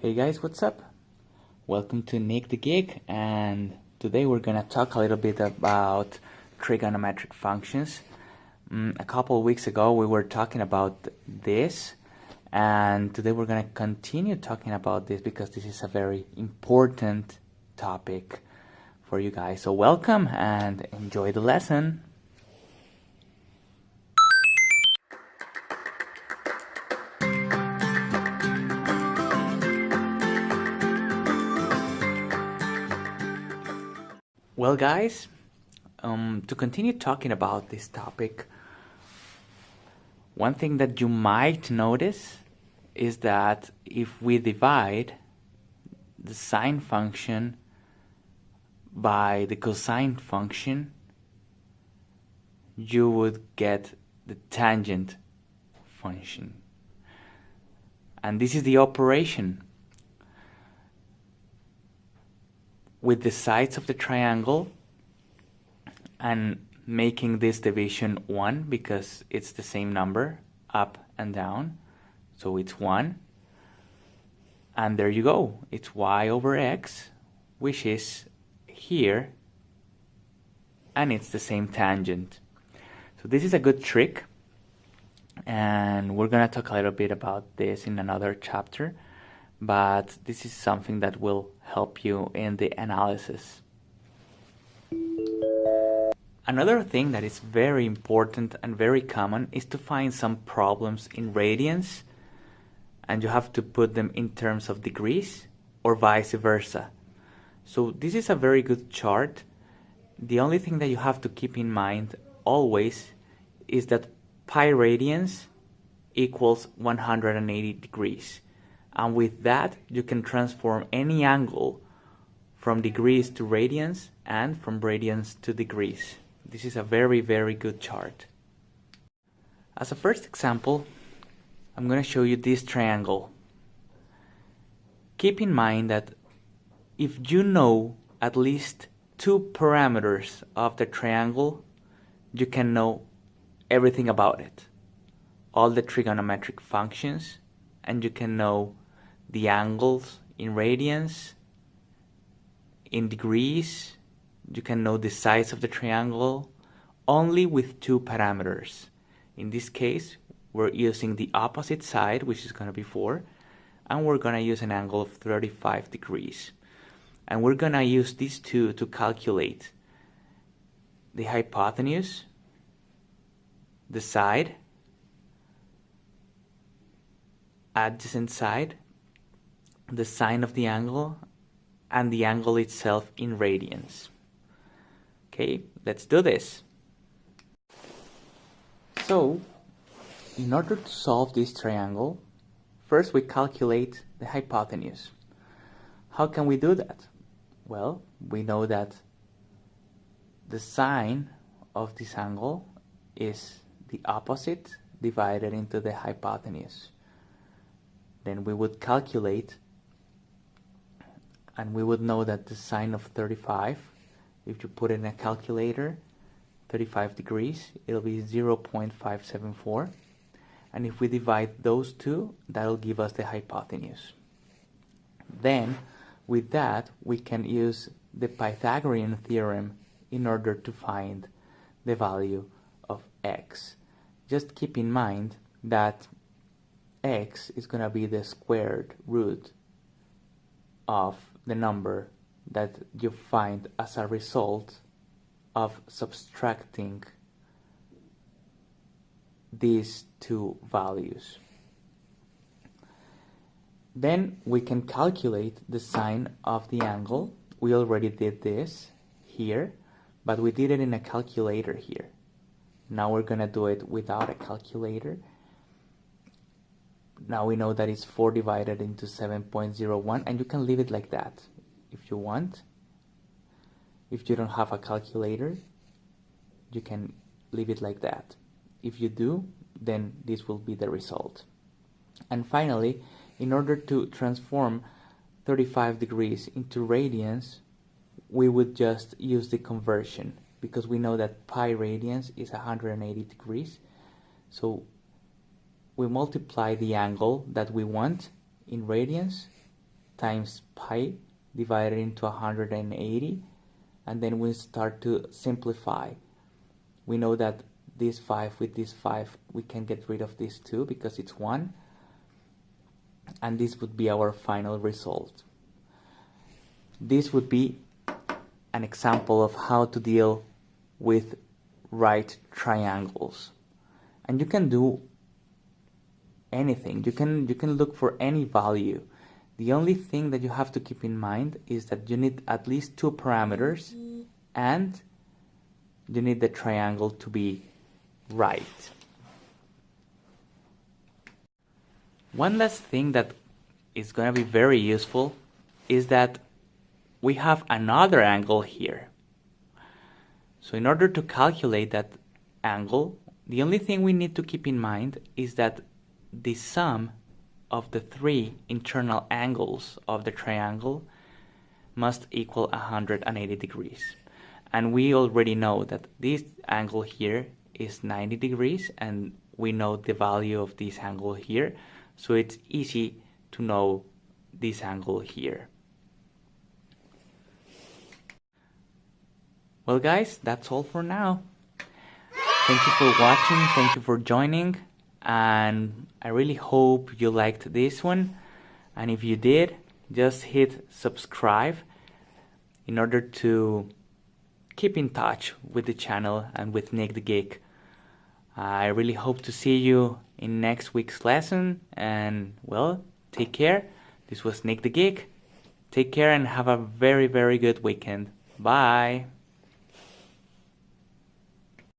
Hey guys, what's up? Welcome to Geek, and today we're gonna talk a little bit about trigonometric functions. A couple of weeks ago we were talking about this, and today we're gonna continue talking about this because this is a very important topic for you guys. So welcome and enjoy the lesson. Well, guys, to continue talking about this topic, one thing that you might notice is that if we divide the sine function by the cosine function, you would get the tangent function. And this is the operation. With the sides of the triangle and making this division 1 because it's the same number up and down, so it's 1, and there you go, it's y over x, which is here, and it's the same tangent. So this is a good trick, and we're gonna talk a little bit about this in another chapter, but this is something that will help you in the analysis. Another thing that is very important and very common is to find some problems in radians, and you have to put them in terms of degrees or vice versa. So this is a very good chart. The only thing that you have to keep in mind always is that pi radians equals 180 degrees. And with that, you can transform any angle from degrees to radians and from radians to degrees. This is a very, very good chart. As a first example, I'm going to show you this triangle. Keep in mind that if you know at least 2 parameters of the triangle, you can know everything about it. All the trigonometric functions, and you can know the angles in radians, in degrees. You can know the size of the triangle only with 2 parameters. In this case, we're using the opposite side, which is going to be 4, and we're going to use an angle of 35 degrees. And we're going to use these two to calculate the hypotenuse, the side, adjacent side, the sine of the angle, and the angle itself in radians. Okay, let's do this. So, in order to solve this triangle, first we calculate the hypotenuse. How can we do that? Well, we know that the sine of this angle is the opposite divided into the hypotenuse. Then we would calculate, and we would know that the sine of 35, if you put it in a calculator, 35 degrees, it'll be 0.574. And if we divide those two, that'll give us the hypotenuse. Then, with that, we can use the Pythagorean theorem in order to find the value of x. Just keep in mind that x is going to be the squared root of the number that you find as a result of subtracting these 2 values. Then we can calculate the sine of the angle. We already did this here, but we did it in a calculator here. Now we're going to do it without a calculator. Now we know that it's 4 divided into 7.01, and you can leave it like that if you want. If you don't have a calculator, you can leave it like that. If you do, then this will be the result. And finally, in order to transform 35 degrees into radians, we would just use the conversion, because we know that pi radians is 180 degrees. So we multiply the angle that we want in radians times pi divided into 180, and then we start to simplify. We know that this 5 with this 5, we can get rid of this 2 because it's 1, and this would be our final result. This would be an example of how to deal with right triangles. And you can do anything. You can look for any value. The only thing that you have to keep in mind is that you need at least 2 parameters, and you need the triangle to be right. One last thing that is going to be very useful is that we have another angle here. So in order to calculate that angle, the only thing we need to keep in mind is that the sum of the 3 internal angles of the triangle must equal 180 degrees. And we already know that this angle here is 90 degrees, and we know the value of this angle here, so it's easy to know this angle here. Well guys, that's all for now. Thank you for watching, thank you for joining, and I really hope you liked this one. And if you did, just hit subscribe in order to keep in touch with the channel and with Nick the Geek. I really hope to see you in next week's lesson, and well, take care. This was Nick the Geek. Take care and have a very, very good weekend. Bye.